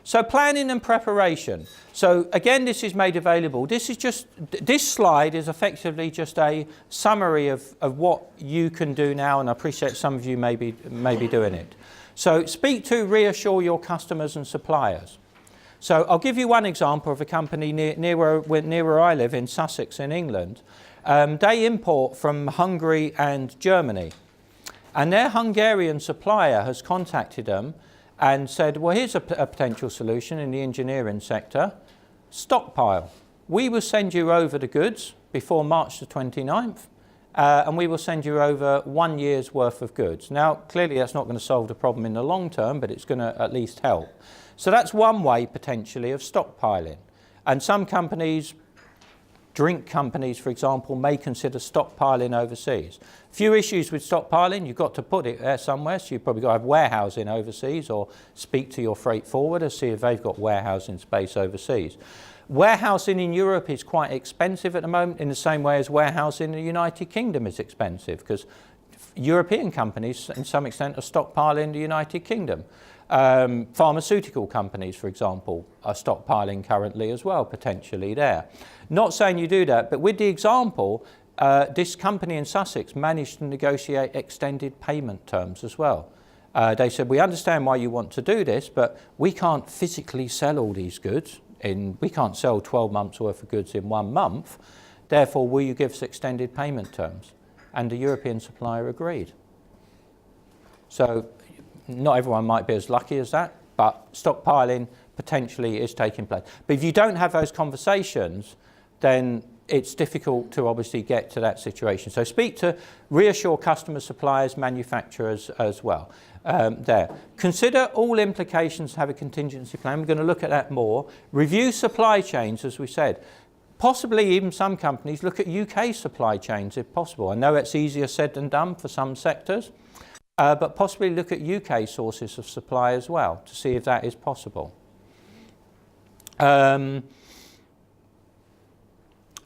So planning and preparation. So again, this is made available. This slide is effectively just a summary of what you can do now, and I appreciate some of you may be doing it. So speak to, reassure your customers and suppliers. So I'll give you one example of a company near where I live in Sussex in England. They import from Hungary and Germany, and their Hungarian supplier has contacted them and said, well, here's a potential solution in the engineering sector. Stockpile. We will send you over the goods before March the 29th, and we will send you over 1 year's worth of goods. Now, clearly that's not going to solve the problem in the long term, but it's going to at least help. So that's one way, potentially, of stockpiling. And some companies, drink companies, for example, may consider stockpiling overseas. Few issues with stockpiling. You've got to put it there somewhere, so you've probably got to have warehousing overseas, or speak to your freight forwarder, see if they've got warehousing space overseas. Warehousing in Europe is quite expensive at the moment, in the same way as warehousing in the United Kingdom is expensive, because European companies, in some extent, are stockpiling in the United Kingdom. Pharmaceutical companies, for example, are stockpiling currently as well, potentially there. Not saying you do that, but with the example, this company in Sussex managed to negotiate extended payment terms as well. They said, we understand why you want to do this, but we can't physically sell all these goods. We can't sell 12 months worth of goods in 1 month. Therefore, will you give us extended payment terms? And the European supplier agreed. So not everyone might be as lucky as that, but stockpiling potentially is taking place. But if you don't have those conversations, then it's difficult to obviously get to that situation. So speak to, reassure customers, suppliers, manufacturers as well. There. Consider all implications, have a contingency plan. We're going to look at that more. Review supply chains, as we said. Possibly even some companies look at UK supply chains if possible. I know it's easier said than done for some sectors. But possibly look at UK sources of supply as well to see if that is possible.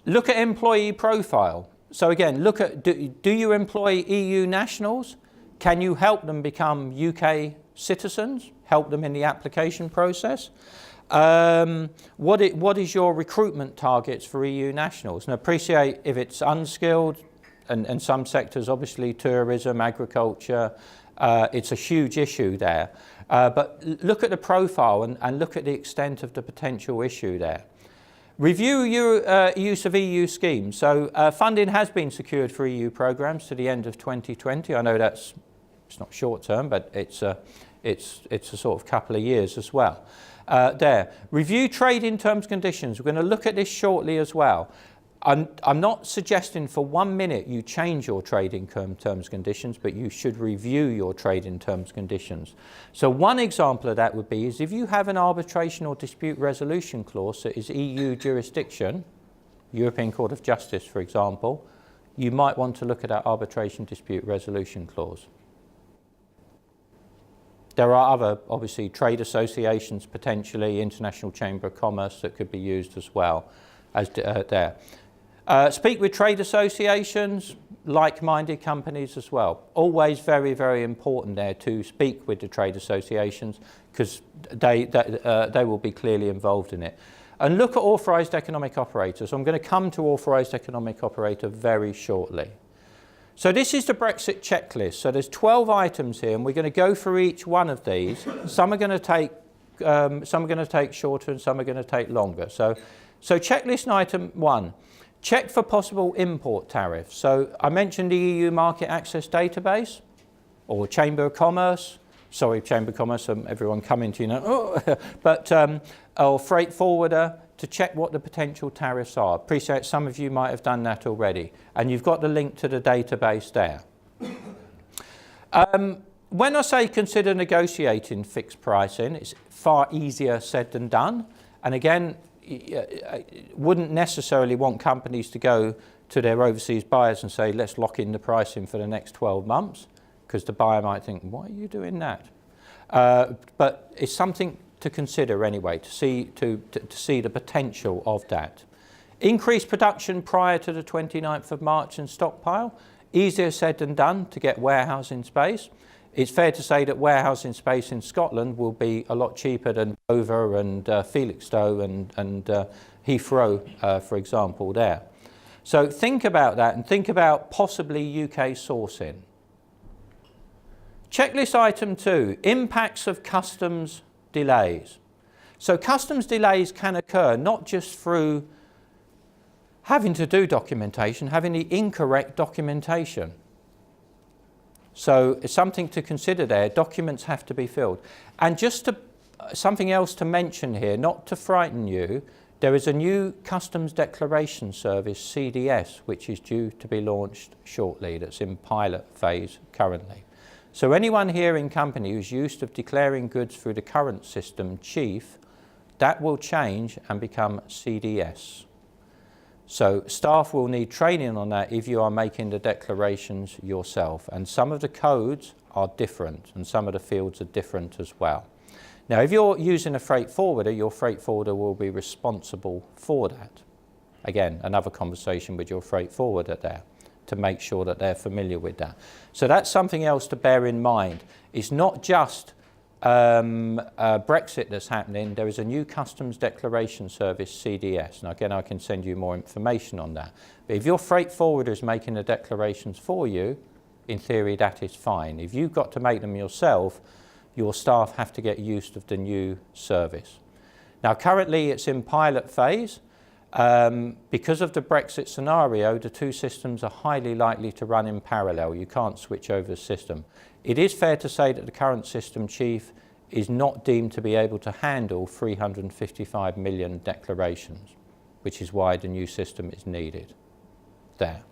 Look at employee profile. So again, look at, do you employ EU nationals? Can you help them become UK citizens? Help them in the application process? What is your recruitment targets for EU nationals? And appreciate if it's unskilled, and some sectors, obviously tourism, agriculture, it's a huge issue there. But look at the profile and look at the extent of the potential issue there. Review use of EU schemes. So funding has been secured for EU programmes to the end of 2020. I know it's not short term, but it's a sort of couple of years as well. There. Review trading terms and conditions. We're going to look at this shortly as well. I'm not suggesting for 1 minute you change your trading terms and conditions, but you should review your trading terms and conditions. So one example of that would be is if you have an arbitration or dispute resolution clause that is EU jurisdiction, European Court of Justice, for example, you might want to look at that arbitration dispute resolution clause. There are other, obviously, trade associations, potentially, International Chamber of Commerce that could be used as well as there. Speak with trade associations, like-minded companies as well. Always very, very important there to speak with the trade associations because they will be clearly involved in it. And look at authorised economic operators. I'm going to come to authorised economic operator very shortly. So this is the Brexit checklist. So there's 12 items here, and we're going to go through each one of these. Some are going to take shorter, and some are going to take longer. So checklist item 1. Check for possible import tariffs. So I mentioned the EU Market Access Database or Chamber of Commerce. Sorry, Chamber of Commerce, everyone coming to you now. But or freight forwarder to check what the potential tariffs are. Appreciate some of you might have done that already. And you've got the link to the database there. When I say consider negotiating fixed pricing, it's far easier said than done. And again, wouldn't necessarily want companies to go to their overseas buyers and say, let's lock in the pricing for the next 12 months, because the buyer might think, why are you doing that? But it's something to consider anyway, to see the potential of that. Increase production prior to the 29th of March and stockpile. Easier said than done to get warehousing space. it's fair to say that warehousing space in Scotland will be a lot cheaper than Dover and Felixstowe and Heathrow, for example, there. So think about that and think about possibly UK sourcing. Checklist item 2, impacts of customs delays. So customs delays can occur not just through having to do documentation, having the incorrect documentation. So it's something to consider there. Documents have to be filled. And just something else to mention here, not to frighten you, there is a new Customs Declaration Service, CDS, which is due to be launched shortly, that's in pilot phase currently. So anyone here in company who's used to declaring goods through the current system, Chief, that will change and become CDS. So staff will need training on that if you are making the declarations yourself. And some of the codes are different and some of the fields are different as well. Now, if you're using a freight forwarder, your freight forwarder will be responsible for that. Again, another conversation with your freight forwarder there to make sure that they're familiar with that. So that's something else to bear in mind. It's not just Brexit that's happening. There is a new Customs Declaration Service, CDS. And again, I can send you more information on that. But if your freight forwarder is making the declarations for you, in theory, that is fine. If you've got to make them yourself, your staff have to get used to the new service. Now, currently it's in pilot phase. Because of the Brexit scenario, the two systems are highly likely to run in parallel. You can't switch over the system. It is fair to say that the current system, Chief, is not deemed to be able to handle 355 million declarations, which is why the new system is needed there.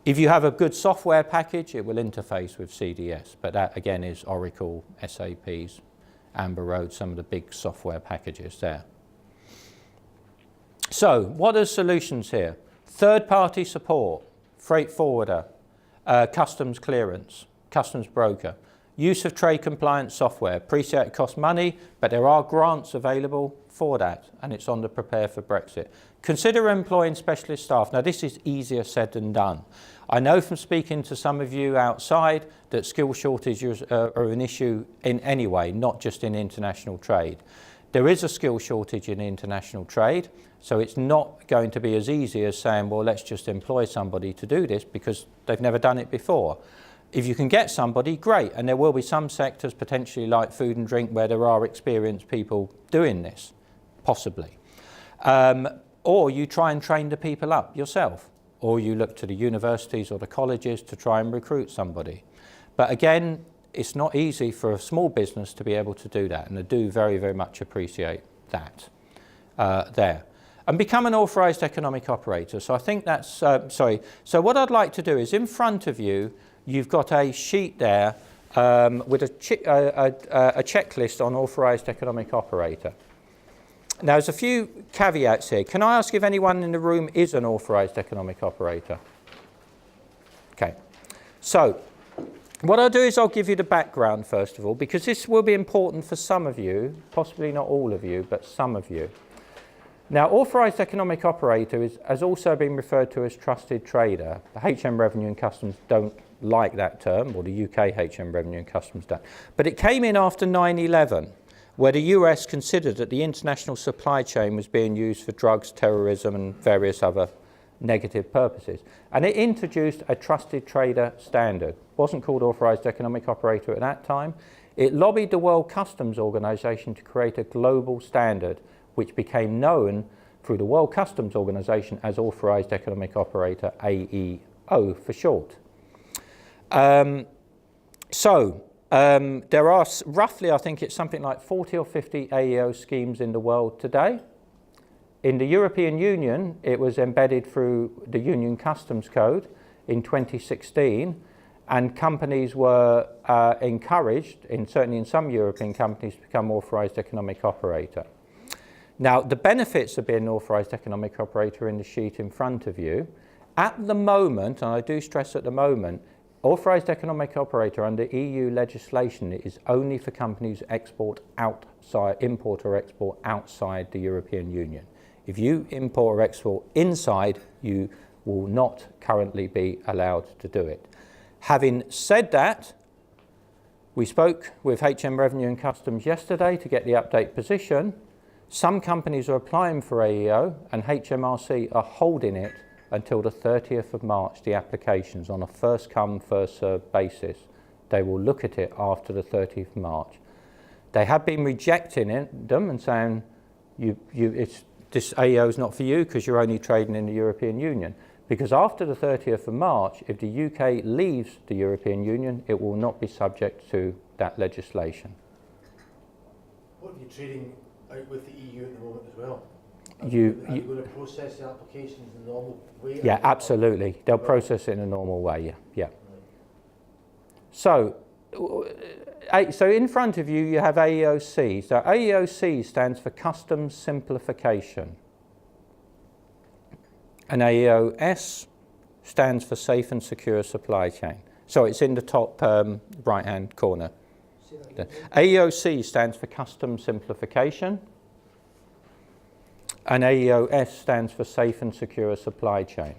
If you have a good software package, it will interface with CDS, but that again is Oracle, SAP's, Amber Road, some of the big software packages there. So, what are the solutions here? Third-party support, freight forwarder, customs clearance, customs broker, use of trade compliance software. Appreciate it costs money, but there are grants available for that, and it's on the prepare for Brexit. Consider employing specialist staff. Now, this is easier said than done. I know from speaking to some of you outside that skill shortages are an issue in any way, not just in international trade. There is a skill shortage in international trade, so it's not going to be as easy as saying, well, let's just employ somebody to do this because they've never done it before. If you can get somebody, great, and there will be some sectors, potentially like food and drink, where there are experienced people doing this, possibly. Or you try and train the people up yourself, or you look to the universities or the colleges to try and recruit somebody. But again, it's not easy for a small business to be able to do that, and I do very, very much appreciate that there. And become an authorised economic operator. So I think that's, So what I'd like to do is in front of you, you've got a sheet there with a checklist on authorised economic operator. Now, there's a few caveats here. Can I ask if anyone in the room is an authorised economic operator? Okay. So what I'll do is I'll give you the background, first of all, because this will be important for some of you, possibly not all of you, but some of you. Now, authorised economic operator has also been referred to as trusted trader. The HM Revenue and Customs don't like that term, or the UK HM Revenue and Customs don't. But it came in after 9/11, where the US considered that the international supply chain was being used for drugs, terrorism, and various other negative purposes. And it introduced a trusted trader standard. It wasn't called authorised economic operator at that time. It lobbied the World Customs Organization to create a global standard, which became known through the World Customs Organization as Authorised Economic Operator, AEO for short. There are roughly, I think it's something like 40 or 50 AEO schemes in the world today. In the European Union, it was embedded through the Union Customs Code in 2016, and companies were encouraged, certainly in some European companies, to become authorised economic operator. Now, the benefits of being an authorised economic operator in the sheet in front of you. At the moment, and I do stress at the moment, authorised economic operator under EU legislation is only for companies export outside, import or export outside the European Union. If you import or export inside, you will not currently be allowed to do it. Having said that, We spoke with HM Revenue and Customs yesterday to get the update position. Some companies are applying for AEO and HMRC are holding it until the 30th of March, the applications, on a first come, first served basis. They will look at it after the 30th of March. They have been rejecting them and saying, this AEO is not for you because you're only trading in the European Union. Because after the 30th of March, if the UK leaves the European Union, it will not be subject to that legislation. What are you trading out with the EU at the moment as well? Are You you going to process the applications in the normal way? Yeah, absolutely. They'll process it in a normal way, yeah. So in front of you, you have AEOC. So AEOC stands for Customs Simplification. And AEOS stands for Safe and Secure Supply Chain. So it's in the top right-hand corner. AEOC stands for Customs Simplification. And AEOS stands for Safe and Secure Supply Chain.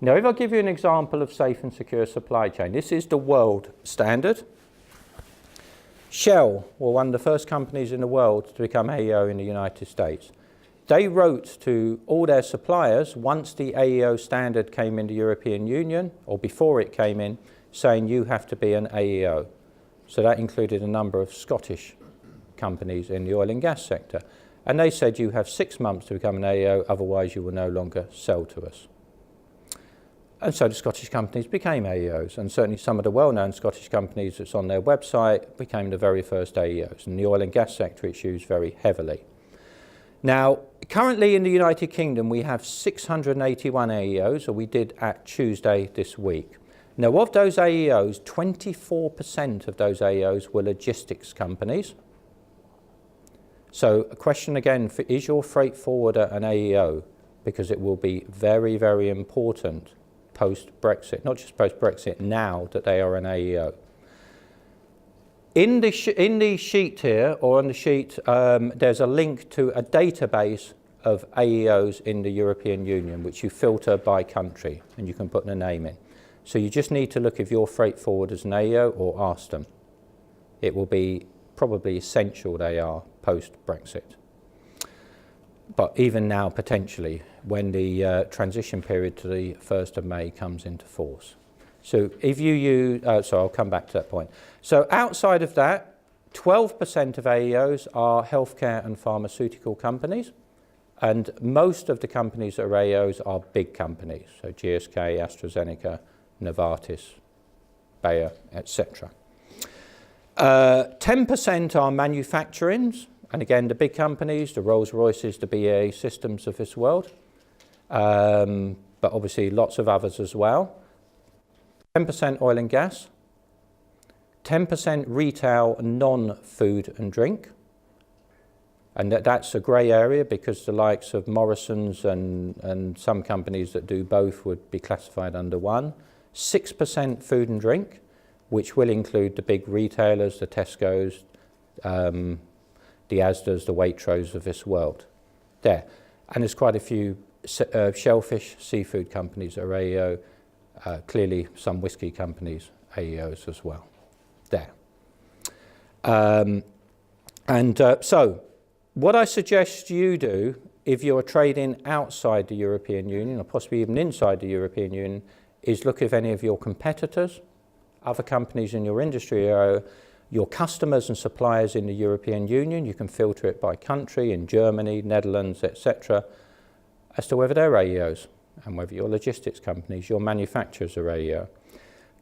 Now, if I give you an example of safe and secure supply chain, this is the world standard. Shell were one of the first companies in the world to become AEO in the United States. They wrote to all their suppliers once the AEO standard came in the European Union, or before it came in, saying you have to be an AEO. So that included a number of Scottish companies in the oil and gas sector. And they said you have 6 months to become an AEO, otherwise you will no longer sell to us. And so the Scottish companies became AEOs, and certainly some of the well-known Scottish companies that's on their website became the very first AEOs. In the oil and gas sector, it's used very heavily. Now, currently in the United Kingdom, we have 681 AEOs, or we did at Tuesday this week. Now, of those AEOs, 24% of those AEOs were logistics companies. So a question again, is your freight forwarder an AEO? Because it will be very, very important post-Brexit, not just post-Brexit, now that they are an AEO. In the sheet here, or on the sheet, there's a link to a database of AEOs in the European Union, which you filter by country, and you can put the name in. So you just need to look if your freight forwarder is an AEO or ask them. It will be probably essential they are post-Brexit. But even now, potentially, when the transition period to the 1st of May comes into force. So if you use, so I'll come back to that point. So outside of that, 12% of AEOs are healthcare and pharmaceutical companies. And most of the companies that are AEOs are big companies. So GSK, AstraZeneca, Novartis, Bayer, etc. 10% are manufacturings. And again, the big companies, the Rolls-Royces, the BAE Systems of this world, but obviously lots of others as well. 10% oil and gas, 10% retail non-food and drink, and that's a grey area because the likes of Morrison's and some companies that do both would be classified under one. 6% food and drink, which will include the big retailers, the Tesco's, the Asda's, the Waitrose of this world. There. And there's quite a few shellfish, seafood companies that are AEO, clearly some whiskey companies, AEOs as well. There. So, what I suggest you do, if you're trading outside the European Union, or possibly even inside the European Union, is look if any of your competitors, other companies in your industry are your customers and suppliers in the European Union. You can filter it by country, in Germany, Netherlands, etc., as to whether they're AEOs and whether your logistics companies, your manufacturers are AEO.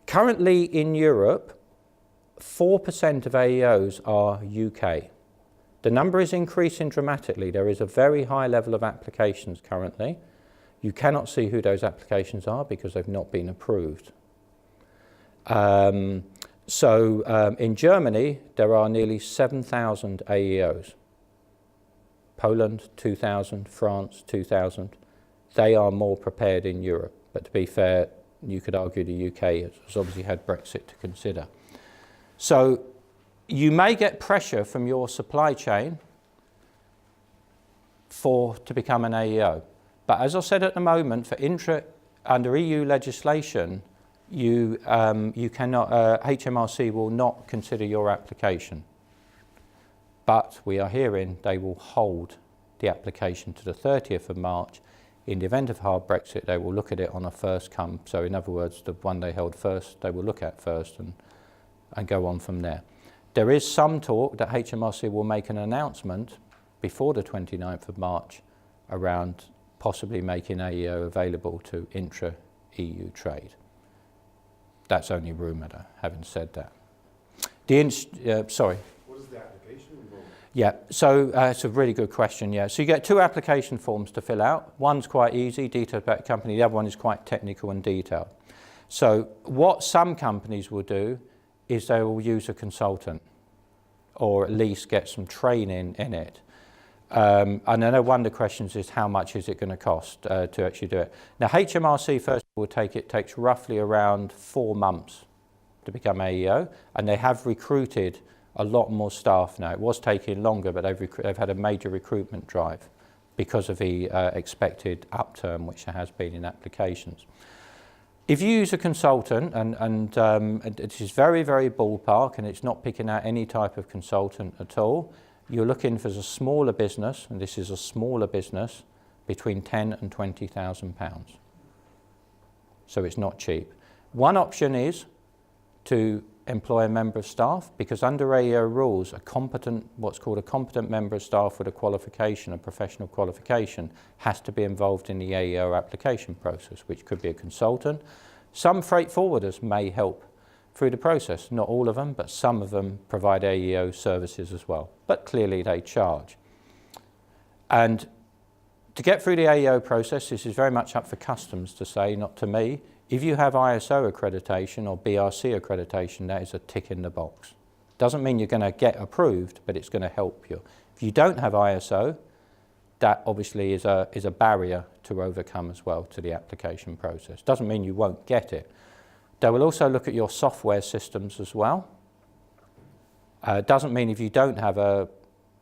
Currently in Europe, 4% of AEOs are UK. The number is increasing dramatically. There is a very high level of applications currently. You cannot see who those applications are because they've not been approved. In Germany, there are nearly 7,000 AEOs. Poland, 2,000, France, 2,000. They are more prepared in Europe. But to be fair, you could argue the UK has obviously had Brexit to consider. So you may get pressure from your supply chain to become an AEO. But as I said at the moment, under EU legislation, you cannot, HMRC will not consider your application. But we are hearing they will hold the application to the 30th of March. In the event of hard Brexit, they will look at it on a first come. So in other words, the one they held first, they will look at first and go on from there. There is some talk that HMRC will make an announcement before the 29th of March around possibly making AEO available to intra-EU trade. That's only rumour, having said that. Sorry. What is the application involved? Yeah, so it's a really good question, yeah. So you get 2 application forms to fill out. One's quite easy, detailed about the company. The other one is quite technical and detailed. So what some companies will do is they will use a consultant or at least get some training in it. And I know one of the questions is how much is it going to cost to actually do it. Now HMRC first of all takes roughly around 4 months to become AEO, and they have recruited a lot more staff now. It was taking longer, but they've had a major recruitment drive because of the expected upturn which there has been in applications. If you use a consultant, and it is very, very ballpark, and it's not picking out any type of consultant at all, you're looking for a smaller business, and this is a smaller business, between £10,000 and £20,000. So it's not cheap. One option is to employ a member of staff, because under AEO rules, what's called a competent member of staff with a qualification, a professional qualification, has to be involved in the AEO application process, which could be a consultant. Some freight forwarders may help through the process, not all of them, but some of them provide AEO services as well, but clearly they charge. And to get through the AEO process, this is very much up for customs to say, not to me. If you have ISO accreditation or BRC accreditation, that is a tick in the box. Doesn't mean you're going to get approved, but it's going to help you. If you don't have ISO, that obviously is a barrier to overcome as well to the application process. Doesn't mean you won't get it. They will also look at your software systems as well. Doesn't mean if you don't have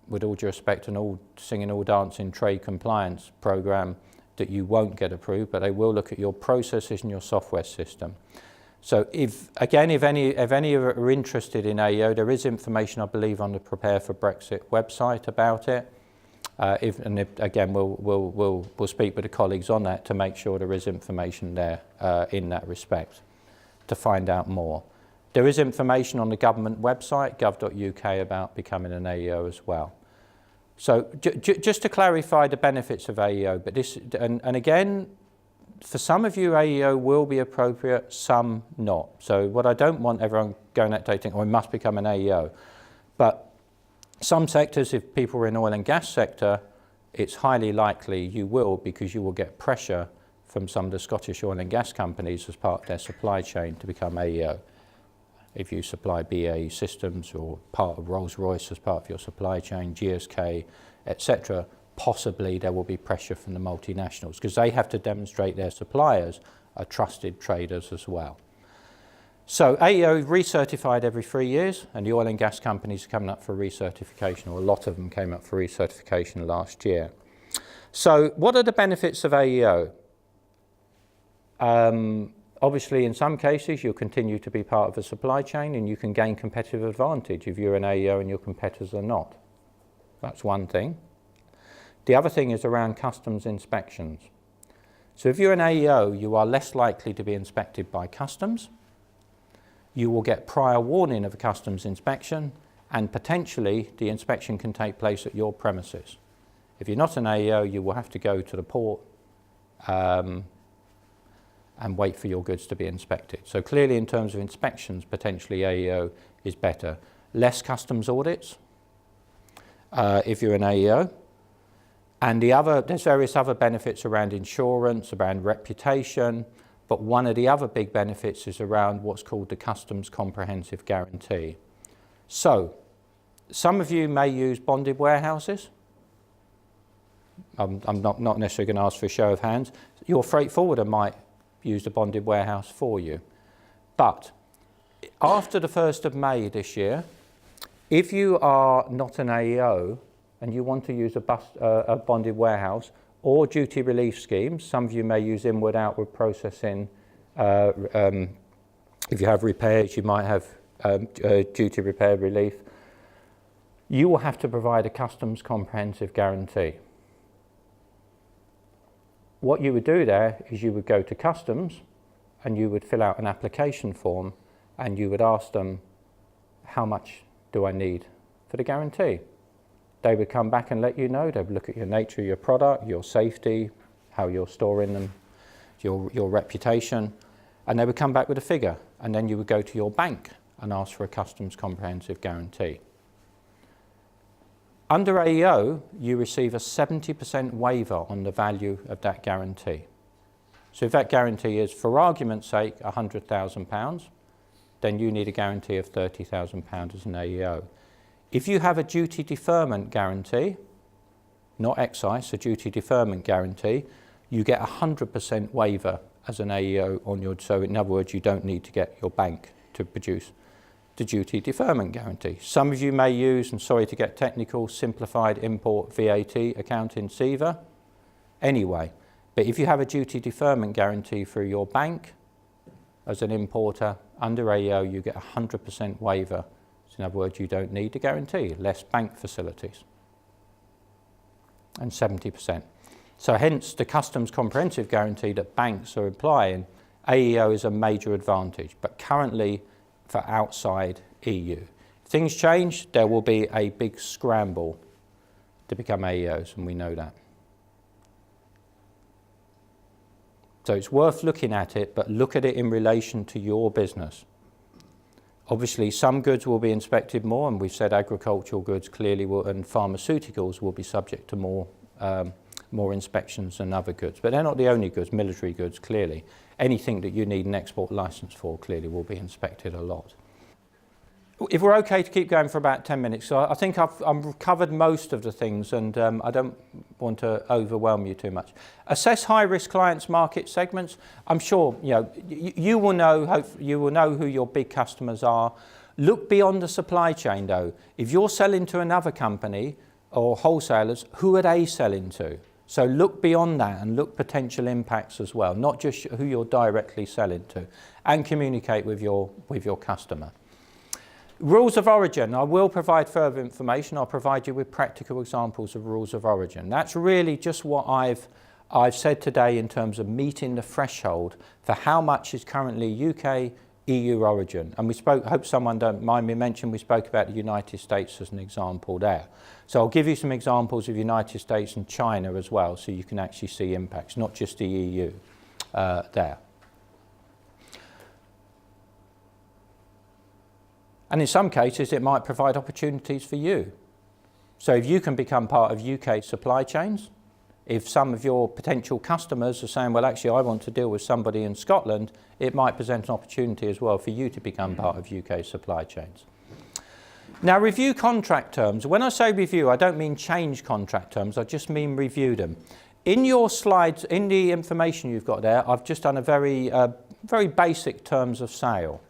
with all due respect, an all singing, all dancing trade compliance program that you won't get approved, but they will look at your processes and your software system. So if any are interested in AEO, there is information, I believe, on the Prepare for Brexit website about it. Again, we'll speak with the colleagues on that to make sure there is information there in that respect to find out more. There is information on the government website, gov.uk, about becoming an AEO as well. So just to clarify the benefits of AEO, but this, and again, for some of you AEO will be appropriate, some not. So what I don't want everyone going that day thinking, oh, I must become an AEO. But some sectors, if people are in oil and gas sector, it's highly likely you will, because you will get pressure from some of the Scottish oil and gas companies as part of their supply chain to become AEO. If you supply BAE Systems or part of Rolls-Royce as part of your supply chain, GSK, etc., possibly there will be pressure from the multinationals, because they have to demonstrate their suppliers are trusted traders as well. So AEO is recertified every 3 years, and the oil and gas companies are coming up for recertification, or a lot of them came up for recertification last year. So what are the benefits of AEO? Obviously, in some cases, you'll continue to be part of a supply chain and you can gain competitive advantage if you're an AEO and your competitors are not. That's one thing. The other thing is around customs inspections. So if you're an AEO, you are less likely to be inspected by customs. You will get prior warning of a customs inspection, and potentially the inspection can take place at your premises. If you're not an AEO, you will have to go to the port and wait for your goods to be inspected. So clearly, in terms of inspections, potentially AEO is better. Less customs audits if you're an AEO. And there's various other benefits around insurance, around reputation, but one of the other big benefits is around what's called the Customs Comprehensive Guarantee. So, some of you may use bonded warehouses. I'm not necessarily going to ask for a show of hands. Your freight forwarder might use the bonded warehouse for you. But after the 1st of May this year, if you are not an AEO and you want to use a bonded warehouse or duty relief schemes, some of you may use inward-outward processing If you have repairs, you might have duty repair relief. You will have to provide a customs comprehensive guarantee. What you would do there is you would go to customs and you would fill out an application form and you would ask them, how much do I need for the guarantee? They would come back and let you know. They would look at your nature of your product, your safety, how you're storing them, your reputation, and they would come back with a figure. And then you would go to your bank and ask for a customs comprehensive guarantee. Under AEO, you receive a 70% waiver on the value of that guarantee. So if that guarantee is, for argument's sake, £100,000, then you need a guarantee of £30,000 as an AEO. If you have a duty deferment guarantee, not excise, a duty deferment guarantee, you get a 100% waiver as an AEO on your, so in other words, you don't need to get your bank to produce the duty deferment guarantee. Some of you may use, and sorry to get technical, simplified import VAT accounting SEVA. Anyway, but if you have a duty deferment guarantee through your bank as an importer, under AEO you get a 100% waiver. So in other words, you don't need the guarantee, less bank facilities. And 70%. So hence the customs comprehensive guarantee that banks are applying, AEO is a major advantage, but currently for outside EU. If things change, there will be a big scramble to become AEOs, and we know that. So it's worth looking at it, but look at it in relation to your business. Obviously, some goods will be inspected more, and we've said agricultural goods clearly will, and pharmaceuticals will be subject to more inspections than other goods. But they're not the only goods, military goods clearly. Anything that you need an export license for clearly will be inspected a lot. If we're okay to keep going for about 10 minutes, so I think I've covered most of the things, and I don't want to overwhelm you too much. Assess high-risk clients' market segments. I'm sure you will know who your big customers are. Look beyond the supply chain though. If you're selling to another company or wholesalers, who are they selling to? So look beyond that and look potential impacts as well, not just who you're directly selling to, and communicate with your customer. Rules of origin. I will provide further information. I'll provide you with practical examples of rules of origin. That's really just what I've said today in terms of meeting the threshold for how much is currently UK EU origin. And we spoke, I hope someone don't mind me mentioning, we spoke about the United States as an example there. So I'll give you some examples of United States and China as well, so you can actually see impacts, not just the EU there. And in some cases, it might provide opportunities for you. So if you can become part of UK supply chains, if some of your potential customers are saying, well, actually, I want to deal with somebody in Scotland, it might present an opportunity as well for you to become part of UK supply chains. Now, review contract terms. When I say review, I don't mean change contract terms, I just mean review them. In your slides, in the information you've got there, I've just done a very basic terms of sale.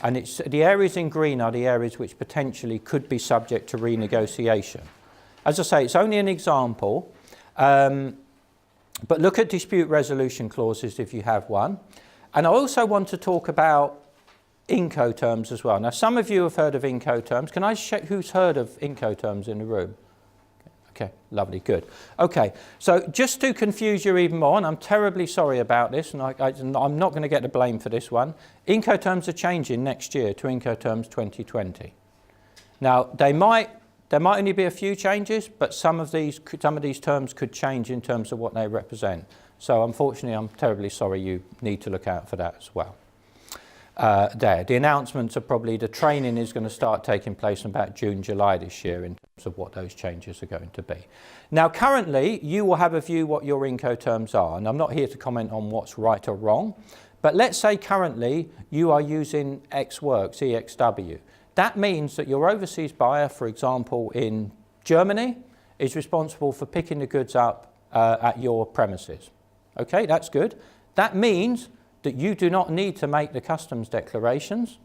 And it's, the areas in green are the areas which potentially could be subject to renegotiation. As I say, it's only an example, but look at dispute resolution clauses if you have one. And I also want to talk about Incoterms as well. Now, some of you have heard of Incoterms. Can I check who's heard of Incoterms in the room? Okay, lovely, good. Okay, so just to confuse you even more, and I'm terribly sorry about this, and I'm not going to get the blame for this one, Incoterms are changing next year to Incoterms 2020. Now, there might only be a few changes, but some of these terms could change in terms of what they represent. So unfortunately, I'm terribly sorry, you need to look out for that as well. The announcements are probably, the training is going to start taking place in about June, July this year in terms of what those changes are going to be. Now currently you will have a view what your Incoterms are, and I'm not here to comment on what's right or wrong, but let's say currently you are using EXWorks, EXW. That means that your overseas buyer, for example in Germany, is responsible for picking the goods up at your premises. Okay, that's good. That means that you do not need to make the customs declarations.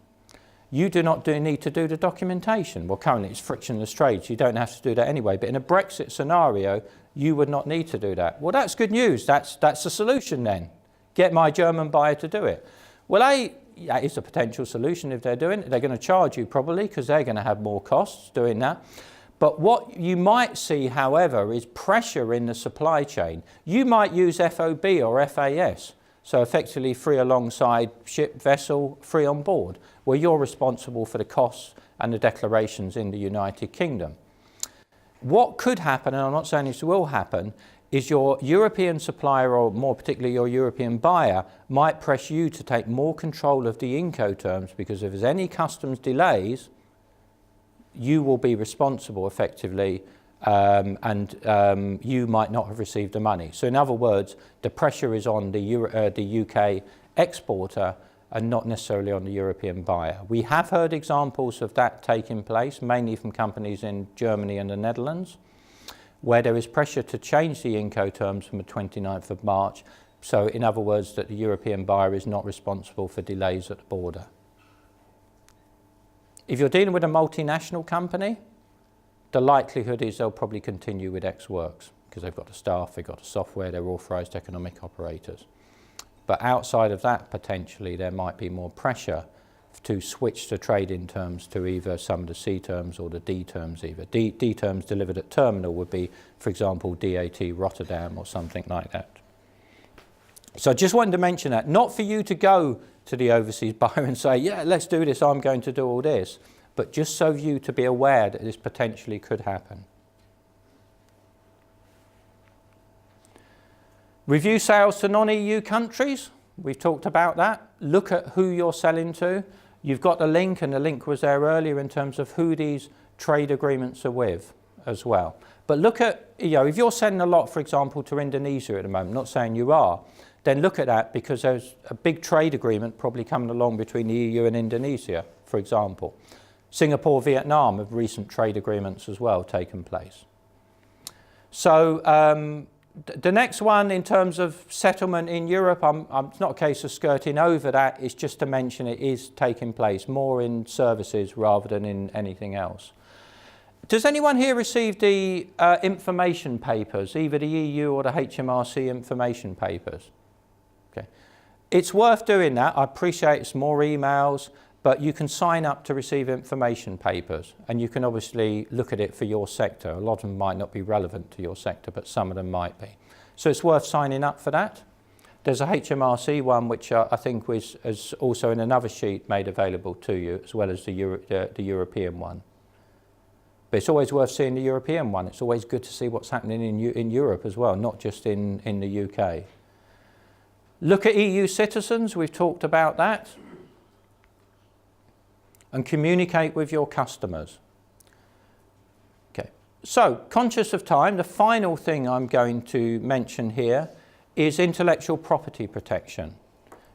You do not need to do the documentation. Well, currently it's frictionless trade, so you don't have to do that anyway. But in a Brexit scenario, you would not need to do that. Well, that's good news. That's the solution then. Get my German buyer to do it. Well, that is a potential solution if they're doing it. They're going to charge you probably because they're going to have more costs doing that. But what you might see, however, is pressure in the supply chain. You might use FOB or FAS, so effectively free alongside ship, vessel, free on board, where you're responsible for the costs and the declarations in the United Kingdom. What could happen, and I'm not saying this will happen, is your European supplier, or more particularly your European buyer, might press you to take more control of the Incoterms, because if there's any customs delays, you will be responsible effectively, and you might not have received the money. So in other words, the pressure is on the UK exporter and not necessarily on the European buyer. We have heard examples of that taking place, mainly from companies in Germany and the Netherlands, where there is pressure to change the Incoterms from the 29th of March. So in other words, that the European buyer is not responsible for delays at the border. If you're dealing with a multinational company, the likelihood is they'll probably continue with Ex Works because they've got the staff, they've got the software, they're authorised economic operators. But outside of that, potentially, there might be more pressure to switch the trade-in terms to either some of the C terms or the D terms either. D terms delivered at terminal would be, for example, DAT Rotterdam or something like that. So I just wanted to mention that, not for you to go to the overseas buyer and say, yeah, let's do this, I'm going to do all this, but just so you to be aware that this potentially could happen. Review sales to non-EU countries. We've talked about that. Look at who you're selling to. You've got the link, and the link was there earlier in terms of who these trade agreements are with as well. But look at, if you're sending a lot, for example, to Indonesia at the moment, not saying you are, then look at that, because there's a big trade agreement probably coming along between the EU and Indonesia, for example. Singapore, Vietnam have recent trade agreements as well taken place. So the next one in terms of settlement in Europe, it's not a case of skirting over that, it's just to mention it is taking place more in services rather than in anything else. Does anyone here receive the information papers, either the EU or the HMRC information papers? Okay. It's worth doing that. I appreciate it's more emails, but you can sign up to receive information papers, and you can obviously look at it for your sector. A lot of them might not be relevant to your sector, but some of them might be. So it's worth signing up for that. There's a HMRC one, which I think is also in another sheet made available to you, as well as the European one. But it's always worth seeing the European one. It's always good to see what's happening in Europe as well, not just in the UK. Look at EU citizens, we've talked about that. And communicate with your customers. Okay, so conscious of time, the final thing I'm going to mention here is intellectual property protection.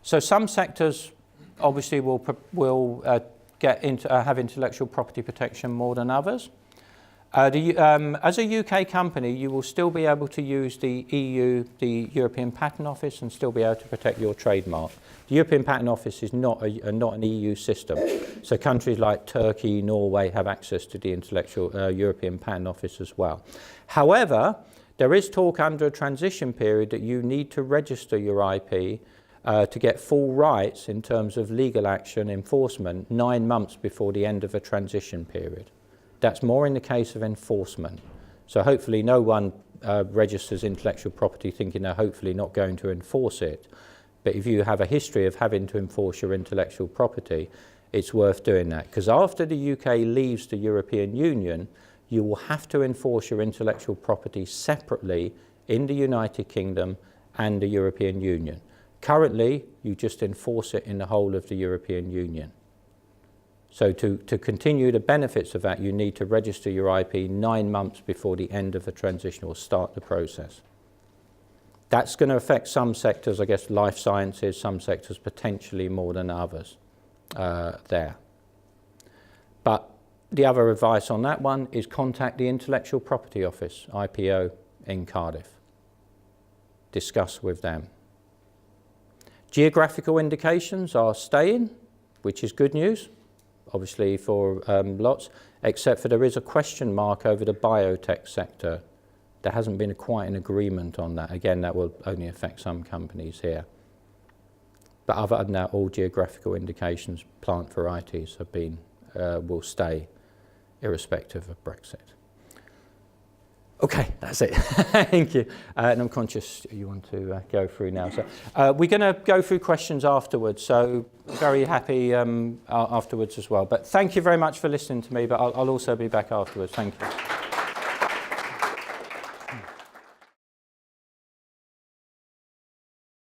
So some sectors obviously will have intellectual property protection more than others. As a UK company, you will still be able to use the EU, the European Patent Office, and still be able to protect your trademark. The European Patent Office is not an EU system, so countries like Turkey, Norway have access to the European Patent Office as well. However, there is talk under a transition period that you need to register your IP to get full rights in terms of legal action enforcement 9 months before the end of a transition period. That's more in the case of enforcement. So hopefully no one registers intellectual property thinking they're hopefully not going to enforce it. But if you have a history of having to enforce your intellectual property, it's worth doing that. Because after the UK leaves the European Union, you will have to enforce your intellectual property separately in the United Kingdom and the European Union. Currently, you just enforce it in the whole of the European Union. So to continue the benefits of that, you need to register your IP 9 months before the end of the transition or start the process. That's going to affect some sectors, I guess life sciences, some sectors potentially more than others there. But the other advice on that one is contact the Intellectual Property Office, IPO, in Cardiff. Discuss with them. Geographical indications are staying, which is good news, obviously for lots, except for there is a question mark over the biotech sector. There hasn't been quite an agreement on that. Again, that will only affect some companies here. But other than that, all geographical indications, plant varieties have been, will stay irrespective of Brexit. Okay, that's it. Thank you. And I'm conscious you want to go through now. So we're going to go through questions afterwards, so very happy afterwards as well. But thank you very much for listening to me, but I'll also be back afterwards. Thank you.